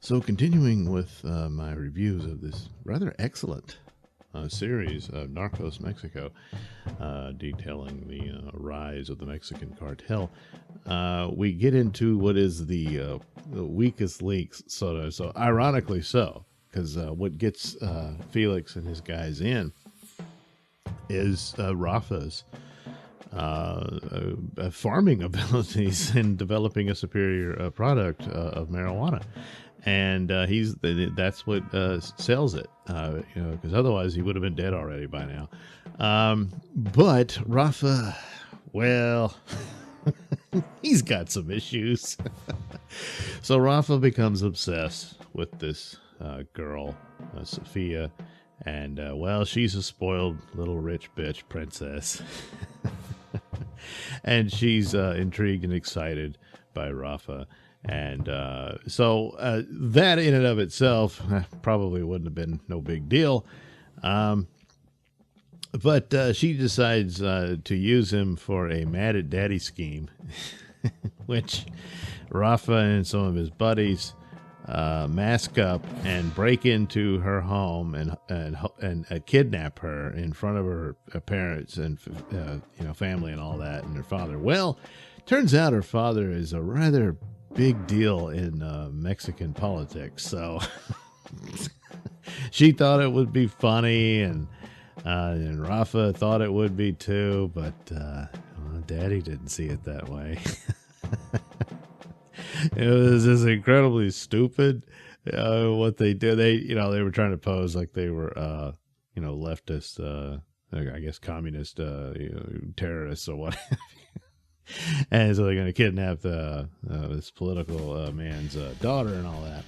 So, continuing with my reviews of this rather excellent series of Narcos Mexico, detailing the rise of the Mexican cartel, we get into what is the weakest links, so ironically so, because what gets Felix and his guys in is Rafa's farming abilities in developing a superior product of marijuana, and that's what sells it. Because otherwise he would have been dead already by now. But Rafa, well, he's got some issues. So Rafa becomes obsessed with this girl, Sophia. And, well, she's a spoiled little rich bitch princess. And she's intrigued and excited by Rafa. And so that in and of itself probably wouldn't have been no big deal. But she decides to use him for a mad at daddy scheme, which Rafa and some of his buddies mask up and break into her home and kidnap her in front of her parents and family and all that, and her father. Well, turns out her father is a rather big deal in Mexican politics, so she thought it would be funny, and Rafa thought it would be too, but Daddy didn't see it that way. It was just incredibly stupid what they did. They were trying to pose like they were leftist, I guess communist terrorists or what have you. And so they're going to kidnap this political man's daughter and all that.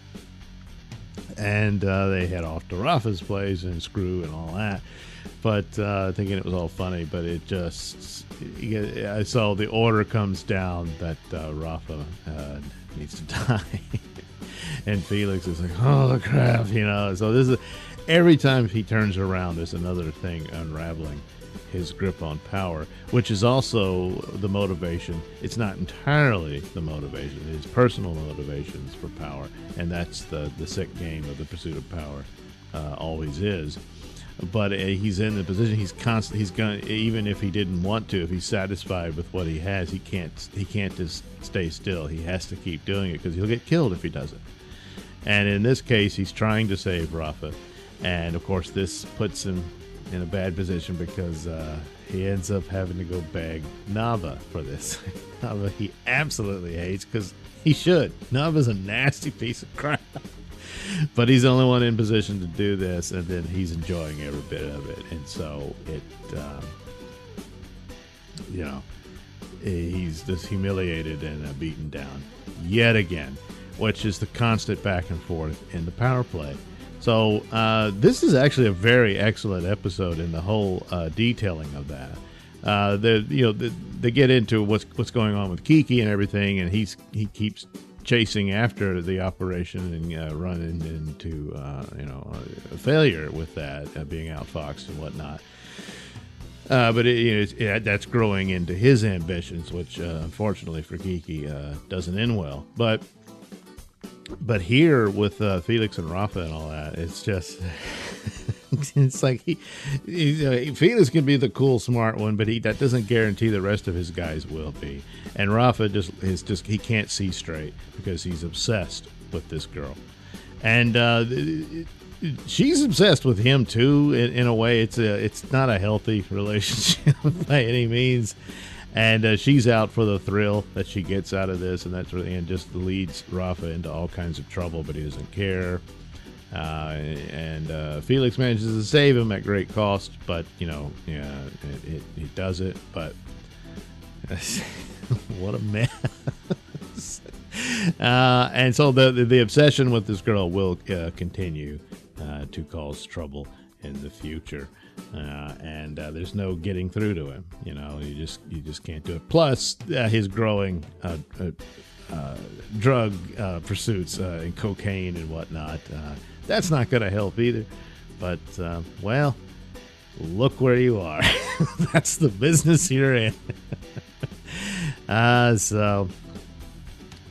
And they head off to Rafa's place and screw and all that. But thinking it was all funny, but it just, so the order comes down that Rafa needs to die. And Felix is like, oh crap, so this is, every time he turns around, there's another thing unraveling his grip on power, which is also the motivation. It's not entirely the motivation, it's personal motivations for power, and that's the sick game of the pursuit of power always is. But he's in the position, he's gonna, even if he didn't want to, if he's satisfied with what he has, he can't just stay still. He has to keep doing it because he'll get killed if he doesn't. And in this case, he's trying to save Rafa, and of course this puts him in a bad position because he ends up having to go beg Nava for this. Nava he absolutely hates, because he should. Nava's a nasty piece of crap. But he's the only one in position to do this, and then he's enjoying every bit of it. And so he's just humiliated and beaten down yet again, which is the constant back and forth in the power play. So this is actually a very excellent episode in the whole detailing of that. They get into what's going on with Kiki and everything, and he keeps chasing after the operation and running into a failure with that, being outfoxed and whatnot. But that's growing into his ambitions, which unfortunately for Kiki doesn't end well. But here with Felix and Rafa and all that, it's just it's like Felix can be the cool, smart one, but that doesn't guarantee the rest of his guys will be. And Rafa he can't see straight because he's obsessed with this girl, and she's obsessed with him too. In a way, it's not a healthy relationship by any means. And she's out for the thrill that she gets out of this, and just leads Rafa into all kinds of trouble, but he doesn't care. And Felix manages to save him at great cost, but he does it. But what a mess! And so the obsession with this girl will continue to cause trouble in the future. And there's no getting through to him. You just can't do it. Plus, his growing drug pursuits and cocaine and whatnot, that's not going to help either. But, well, look where you are. That's the business you're in. So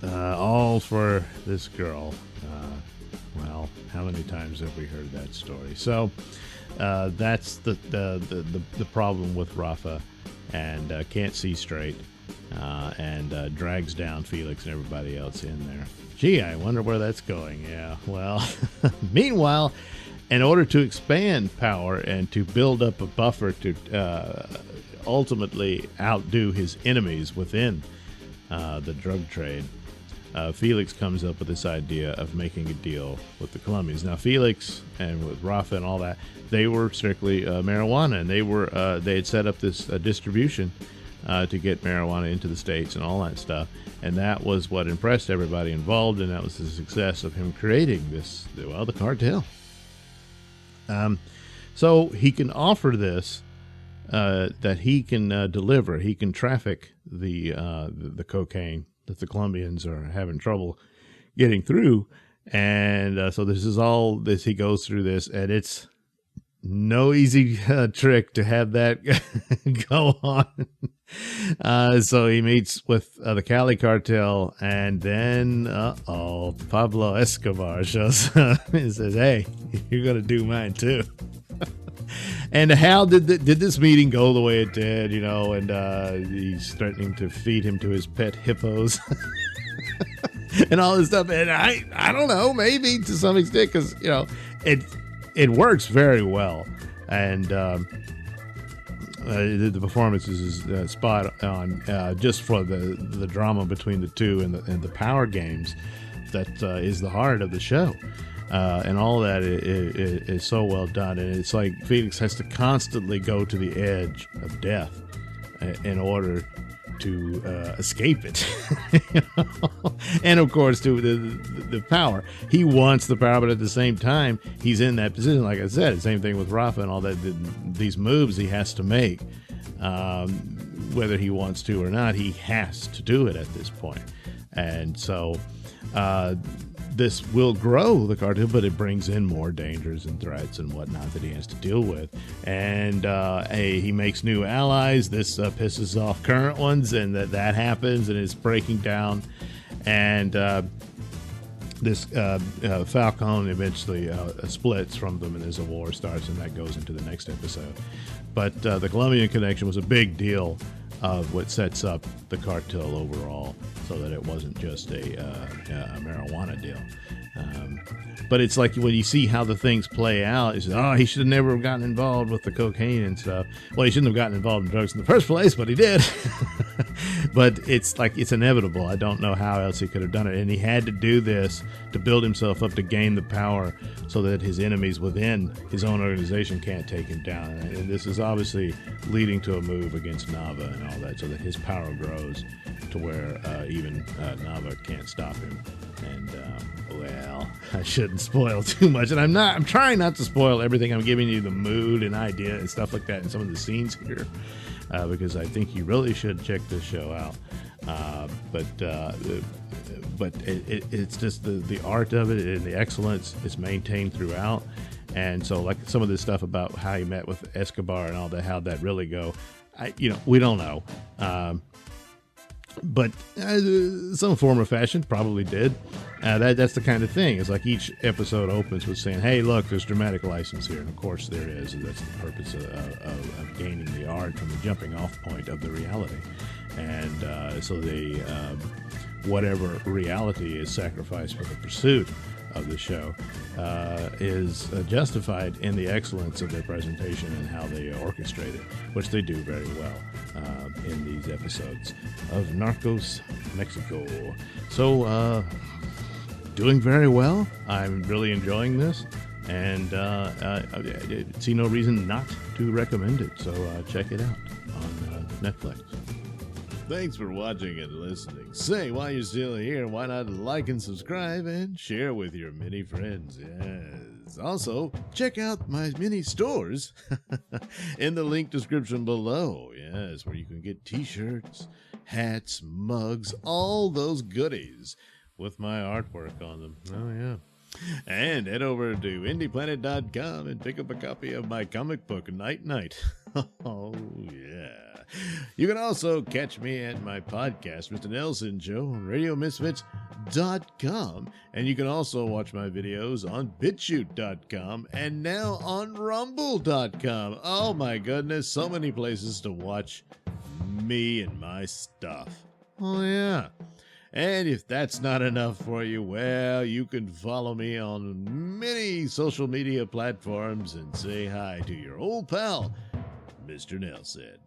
all for this girl. Well, how many times have we heard that story? So that's the problem with Rafa, and can't see straight, and drags down Felix and everybody else in there. Gee, I wonder where that's going. Yeah, well, meanwhile, in order to expand power and to build up a buffer to ultimately outdo his enemies within the drug trade, Felix comes up with this idea of making a deal with the Colombians. Now, Felix and with Rafa and all that, they were strictly marijuana, and they had set up this distribution to get marijuana into the States and all that stuff. And that was what impressed everybody involved, and that was the success of him creating this, well, the cartel. So he can offer this, that he can deliver, he can traffic the cocaine that the Colombians are having trouble getting through. And so this is all this, he goes through this, and it's no easy trick to have that go on. So he meets with the Cali cartel, and then Pablo Escobar shows up and says, hey, you're gonna do mine too. And how did this meeting go the way it did, you know? And he's threatening to feed him to his pet hippos and all this stuff. And I don't know, maybe to some extent, because, you know, it works very well. And the performances is spot on, just for the drama between the two and the power games that is the heart of the show. And all that is so well done. And it's like Felix has to constantly go to the edge of death in order to escape it. You know? And of course, to the power. He wants the power, but at the same time, he's in that position. Like I said, same thing with Rafa and all that. These moves he has to make, whether he wants to or not, he has to do it at this point. And so this will grow the cartel, but it brings in more dangers and threats and whatnot that he has to deal with. And he makes new allies. This pisses off current ones, and that happens, and it's breaking down. And this Falcon eventually splits from them, and as a war starts, and that goes into the next episode. But the Colombian connection was a big deal of what sets up the cartel overall, so that it wasn't just a marijuana deal. But it's like when you see how the things play out, it's, he should have never gotten involved with the cocaine and stuff. Well, he shouldn't have gotten involved in drugs in the first place, but he did. But it's like, it's inevitable. I don't know how else he could have done it. And he had to do this to build himself up, to gain the power, so that his enemies within his own organization can't take him down. And this is obviously leading to a move against Nava and all that, so that his power grows to where even Nava can't stop him. And well, I shouldn't spoil too much, and I'm trying not to spoil everything. I'm giving you the mood and idea and stuff like that in some of the scenes here, because I think you really should check this show out. But it's just the art of it and the excellence is maintained throughout. And so, like, some of this stuff about how he met with Escobar and all that, how'd that really go? We don't know. But some form or fashion probably did. That's the kind of thing. It's like each episode opens with saying, hey, look, there's dramatic license here. And of course there is. And that's the purpose of gaining the art from the jumping off point of the reality. And so whatever reality is sacrificed for the pursuit of the show is justified in the excellence of their presentation and how they orchestrate it, which they do very well in these episodes of Narcos Mexico. So doing very well. I'm really enjoying this, and I see no reason not to recommend it. So check it out on Netflix. Thanks for watching and listening. Say, while you're still here, why not like and subscribe and share with your many friends? Yes. Also, check out my mini stores in the link description below. Yes, where you can get t-shirts, hats, mugs, all those goodies with my artwork on them. Oh, yeah. And head over to indieplanet.com and pick up a copy of my comic book, Night Night. Oh, yeah. You can also catch me at my podcast, Mr Nailsin Show, on RadioMisfits.com. And you can also watch my videos on BitChute.com and now on Rumble.com. Oh, my goodness. So many places to watch me and my stuff. Oh, yeah. And if that's not enough for you, well, you can follow me on many social media platforms and say hi to your old pal, Mr. Nailsin.